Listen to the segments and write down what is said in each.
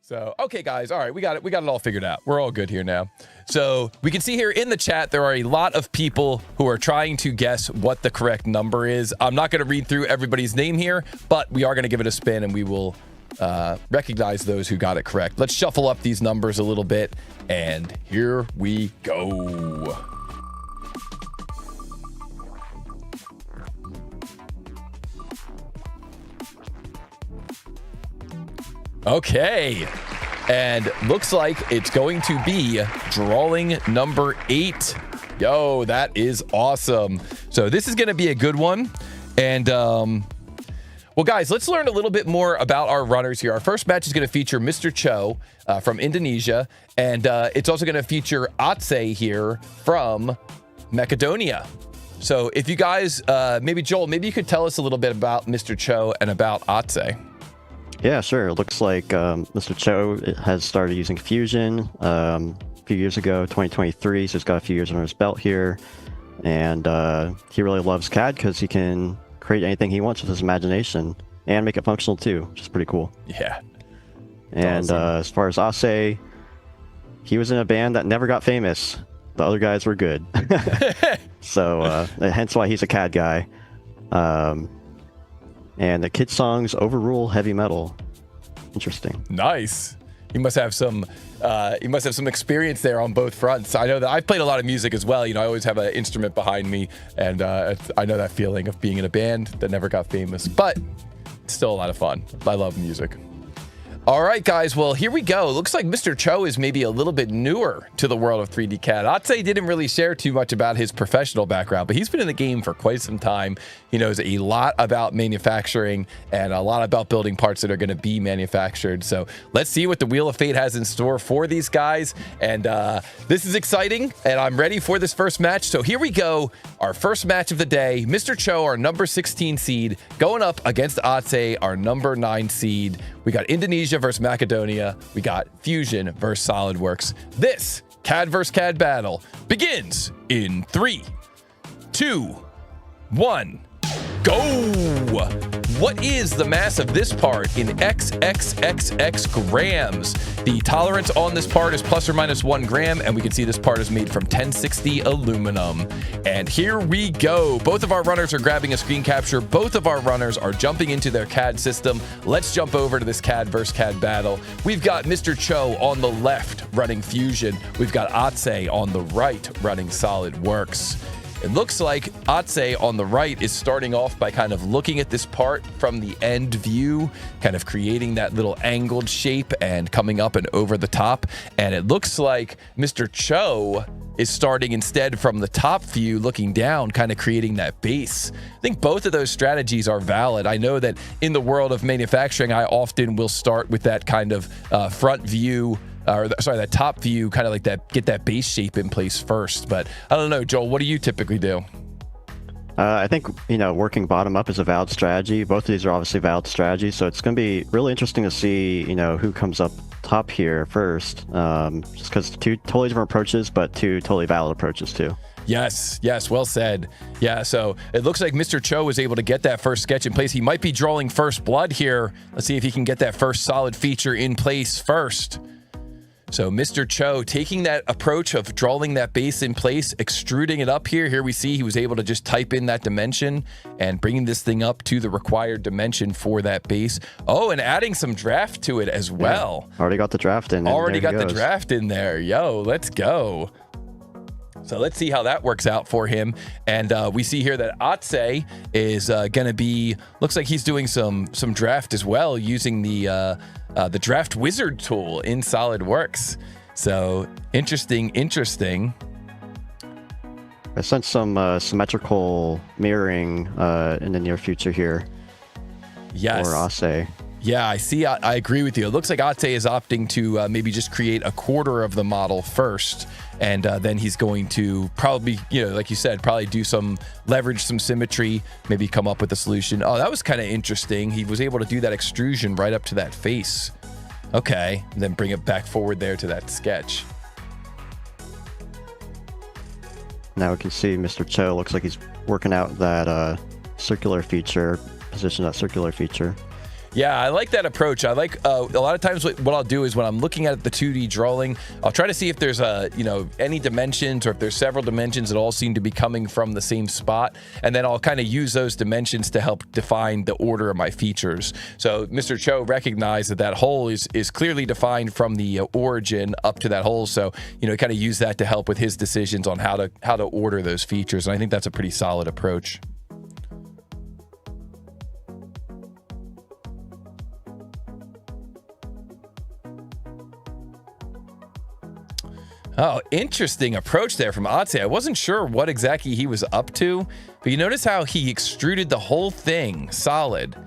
So, okay, guys. All right, we got it all figured out. We're all good here now. So we can see here in the chat, there are a lot of people who are trying to guess what the correct number is. I'm not going to read through everybody's name here, but we are going to give it a spin and we will recognize those who got it correct. Let's shuffle up these numbers a little bit, and here we go. Okay, and looks like it's going to be drawing number 8. Yo, that is awesome. So this is going to be a good one. And well, guys, let's learn a little bit more about our runners here. Our first match is going to feature MrCho from Indonesia, and it's also going to feature Atse here from Macedonia. So if you guys, maybe Joel, maybe you could tell us a little bit about MrCho and about Atse. Yeah, sure. It looks like MrCho has started using Fusion a few years ago, 2023, so he's got a few years under his belt here. And he really loves CAD because he can create anything he wants with his imagination and make it functional too, which is pretty cool. Yeah. And awesome. As far as Ase, he was in a band that never got famous. The other guys were good. So hence why he's a CAD guy. And the kid songs overrule heavy metal. Interesting. Nice. You must have some experience there on both fronts. I know that I've played a lot of music as well. You know, I always have an instrument behind me, and I know that feeling of being in a band that never got famous, but it's still a lot of fun. I love music. All right, guys. Well, here we go. Looks like MrCho is maybe a little bit newer to the world of 3D CAD. I'd say he didn't really share too much about his professional background, but he's been in the game for quite some time. He knows a lot about manufacturing and a lot about building parts that are going to be manufactured. So let's see what the Wheel of Fate has in store for these guys. And this is exciting, and I'm ready for this first match. So here we go. Our first match of the day. MrCho, our number 16 seed, going up against Atse, our number 9 seed. We got Indonesia versus Macedonia. We got Fusion versus SolidWorks. This CAD versus CAD battle begins in 3, 2, 1, go! What is the mass of this part in XXXX grams? The tolerance on this part is plus or minus 1 gram, and we can see this part is made from 1060 aluminum. And here we go. Both of our runners are grabbing a screen capture. Both of our runners are jumping into their CAD system. Let's jump over to this CAD versus CAD battle. We've got MrCho on the left running Fusion. We've got Atse on the right running SolidWorks. It looks like Atse on the right is starting off by kind of looking at this part from the end view, kind of creating that little angled shape and coming up and over the top. And it looks like MrCho is starting instead from the top view, looking down, kind of creating that base. I think both of those strategies are valid. I know that in the world of manufacturing, I often will start with that kind of front view, that top view, kind of like that, get that base shape in place first. But I don't know, Joel, what do you typically do? I think, working bottom up is a valid strategy. Both of these are obviously valid strategies. So it's going to be really interesting to see, who comes up top here first. Just because two totally different approaches, but two totally valid approaches too. Yes, well said. Yeah, so it looks like MrCho was able to get that first sketch in place. He might be drawing first blood here. Let's see if he can get that first solid feature in place first. So MrCho taking that approach of drawing that base in place, extruding it up here. Here we see he was able to just type in that dimension and bringing this thing up to the required dimension for that base. Oh, and adding some draft to it as well. Yeah, already got the draft in. Already got the draft in there. Yo, let's go. So let's see how that works out for him. And we see here that Atse is going to be, looks like he's doing some draft as well using the draft wizard tool in SolidWorks. So interesting. I sense some symmetrical mirroring in the near future here. Yes. For Atse. Yeah, I agree with you. It looks like Atse is opting to maybe just create a quarter of the model first, and then he's going to probably, like you said, probably do leverage some symmetry, maybe come up with a solution. Oh, that was kind of interesting. He was able to do that extrusion right up to that face. Okay, and then bring it back forward there to that sketch. Now we can see MrCho looks like he's working out that circular feature, position that circular feature. Yeah, I like that approach. I like a lot of times what I'll do is when I'm looking at the 2D drawing, I'll try to see if there's any dimensions or if there's several dimensions that all seem to be coming from the same spot. And then I'll kind of use those dimensions to help define the order of my features. So MrCho recognized that hole is clearly defined from the origin up to that hole. So, kind of use that to help with his decisions on how to order those features. And I think that's a pretty solid approach. Oh, interesting approach there from Atse. I wasn't sure what exactly he was up to, but you notice how he extruded the whole thing solid,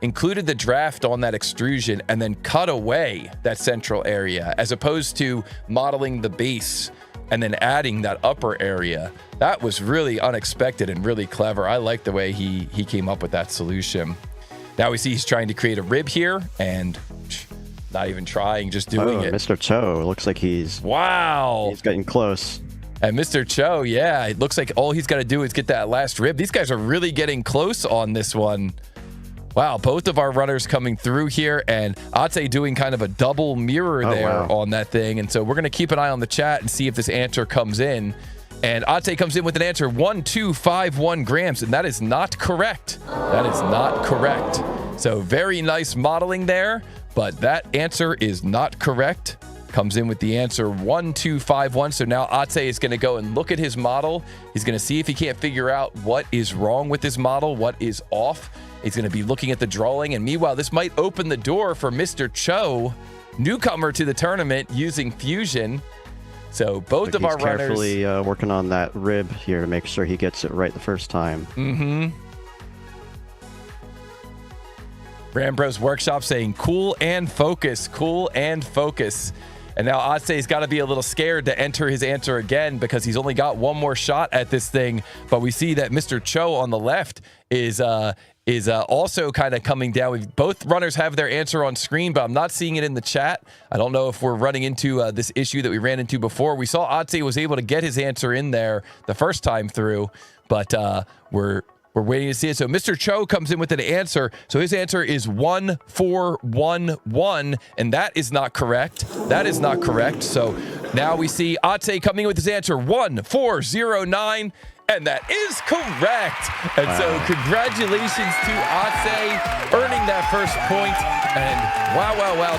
included the draft on that extrusion, and then cut away that central area, as opposed to modeling the base and then adding that upper area. That was really unexpected and really clever. I like the way he came up with that solution. Now we see he's trying to create a rib here, and not even trying, just doing it. MrCho looks like he's getting close. And MrCho, yeah, it looks like all he's got to do is get that last rib. These guys are really getting close on this one. Wow, both of our runners coming through here, and Atse doing kind of a double mirror on that thing. And so we're going to keep an eye on the chat and see if this answer comes in. And Atse comes in with an answer, 1251 grams, and that is not correct. That is not correct. So very nice modeling there, but that answer is not correct. Comes in with the answer 1251. So now Atse is going to go and look at his model. He's going to see if he can't figure out what is wrong with his model, what is off. He's going to be looking at the drawing. And meanwhile, this might open the door for MrCho, newcomer to the tournament, using Fusion. So both of our runners carefully working on that rib here to make sure he gets it right the first time. Rambro's Workshop saying cool and focus, cool and focus. And now Atse's got to be a little scared to enter his answer again because he's only got one more shot at this thing. But we see that MrCho on the left is also kind of coming down. Both runners have their answer on screen, but I'm not seeing it in the chat. I don't know if we're running into this issue that we ran into before. We saw Atse was able to get his answer in there the first time through, but we're waiting to see it. So MrCho comes in with an answer. So his answer is 1411, and that is not correct. That is not correct. So now we see Atse coming in with his answer 1409. And that is correct. And so congratulations to Atse earning that first point. And wow.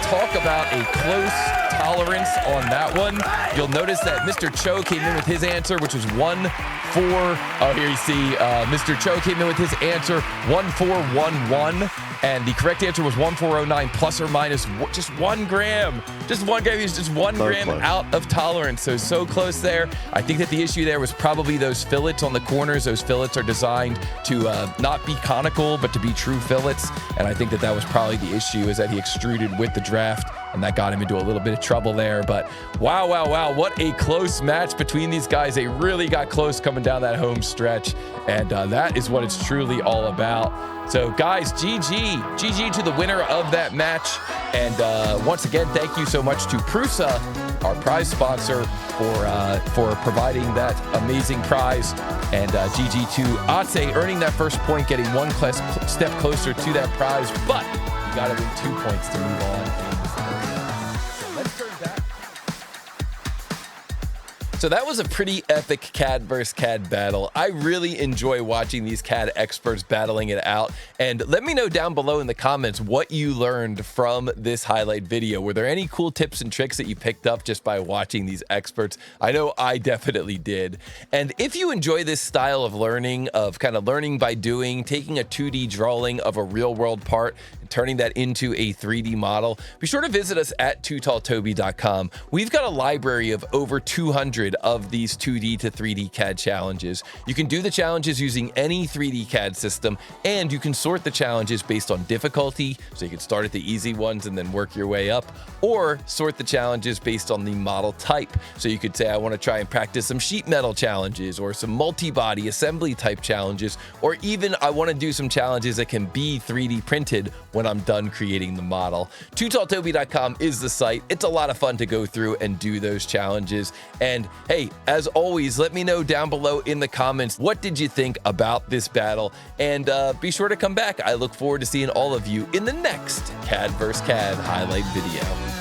Talk about a close tolerance on that one. You'll notice that MrCho came in with his answer, which was 14. Oh, here you see MrCho came in with his answer 1411. And the correct answer was 1409 plus or minus just 1 gram. Just 1 gram. He was just 1 gram out of tolerance. So close there. I think that the issue there was probably those fillets on the corners. Those fillets are designed to not be conical, but to be true fillets. And I think that was probably the issue, is that he extruded with the draft, and that got him into a little bit of trouble there. But wow. What a close match between these guys. They really got close coming down that home stretch. And that is what it's truly all about. So guys, GG to the winner of that match. And once again, thank you so much to Prusa, our prize sponsor, for providing that amazing prize. And GG to Atse earning that first point, getting one step closer to that prize. But you got to win 2 points to move on. So let's turn back. So that was a pretty epic CAD versus CAD battle. I really enjoy watching these CAD experts battling it out. And let me know down below in the comments what you learned from this highlight video. Were there any cool tips and tricks that you picked up just by watching these experts? I know I definitely did. And if you enjoy this style of learning, of kind of learning by doing, taking a 2D drawing of a real world part, and turning that into a 3D model, be sure to visit us at tootalltoby.com. We've got a library of over 200 of these 2D to 3D CAD challenges. You can do the challenges using any 3D CAD system, and you can sort the challenges based on difficulty, so you can start at the easy ones and then work your way up, or sort the challenges based on the model type. So you could say, I want to try and practice some sheet metal challenges, or some multi-body assembly type challenges, or even I want to do some challenges that can be 3D printed when when I'm done creating the model. TooTallToby.com is the site. It's a lot of fun to go through and do those challenges. And hey, as always, let me know down below in the comments, what did you think about this battle? And be sure to come back. I look forward to seeing all of you in the next CAD vs. CAD highlight video.